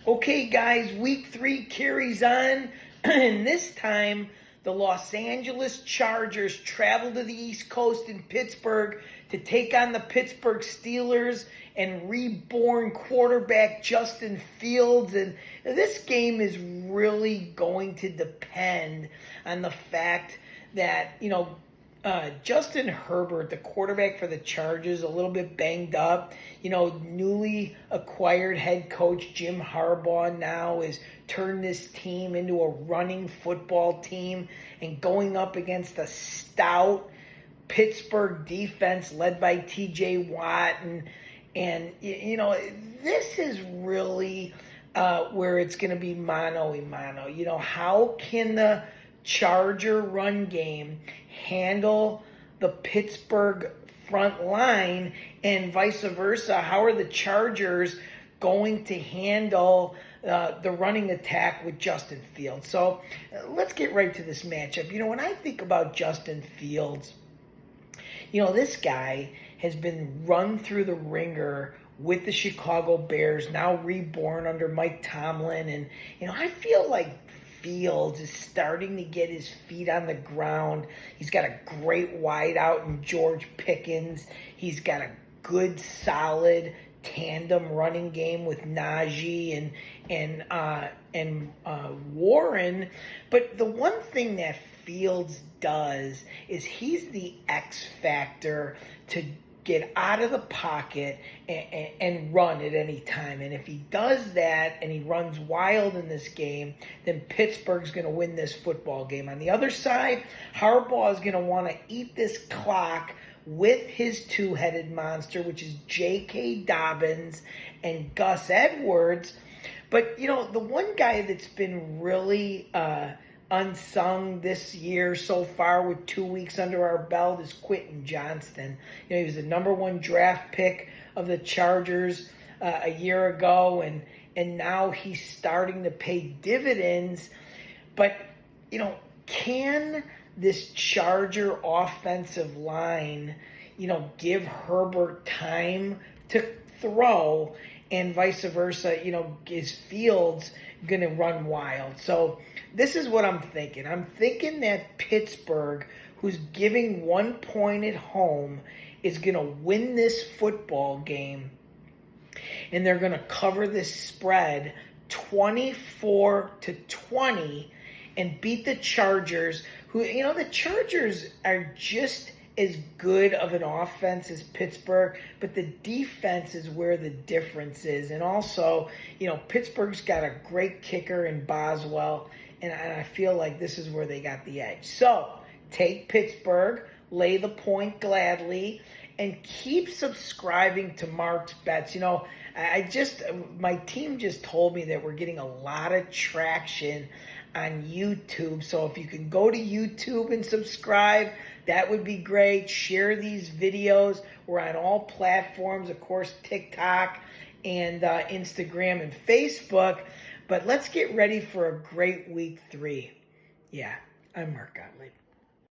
Okay, guys, week 3 carries on, and this time the Los Angeles Chargers travel to the East Coast in Pittsburgh to take on the Pittsburgh Steelers and reborn quarterback Justin Fields. And this game is really going to depend on the fact that, Justin Herbert, the quarterback for the Chargers, a little bit banged up. Newly acquired head coach Jim Harbaugh now has turned this team into a running football team and going up against a stout Pittsburgh defense led by T.J. Watt. And this is really where it's going to be mano a mano. How can the Charger run game handle the Pittsburgh front line, and vice versa? How are the Chargers going to handle the running attack with Justin Fields? So let's get right to this matchup. When I think about Justin Fields, this guy has been run through the ringer with the Chicago Bears, now reborn under Mike Tomlin. And I feel like Fields is starting to get his feet on the ground. He's got a great wideout in George Pickens. He's got a good, solid tandem running game with Najee and Warren. But the one thing that Fields does is he's the X factor to get out of the pocket and run at any time. And if he does that and he runs wild in this game, then Pittsburgh's going to win this football game. On the other side, Harbaugh is going to want to eat this clock with his two-headed monster, which is J.K. Dobbins and Gus Edwards. But, the one guy that's been really unsung this year so far with 2 weeks under our belt is Quentin Johnston. He was the number 1 draft pick of the Chargers a year ago, and now he's starting to pay dividends. But, can this Charger offensive line, give Herbert time to throw, and vice versa? Is Fields going to run wild? So this is what I'm thinking. I'm thinking that Pittsburgh, who's giving 1 point at home, is going to win this football game, and they're going to cover this spread 24-20 and beat the Chargers, who, the Chargers are just as good of an offense as Pittsburgh, but the defense is where the difference is. And also, Pittsburgh's got a great kicker in Boswell, and I feel like this is where they got the edge. So take Pittsburgh, lay the point gladly, and keep subscribing to Mark's Bets. My team just told me that we're getting a lot of traction on YouTube. So if you can go to YouTube and subscribe, that would be great. Share these videos. We're on all platforms, of course, TikTok and Instagram and Facebook. But let's get ready for a great week 3. Yeah, I'm Mark Gottlieb.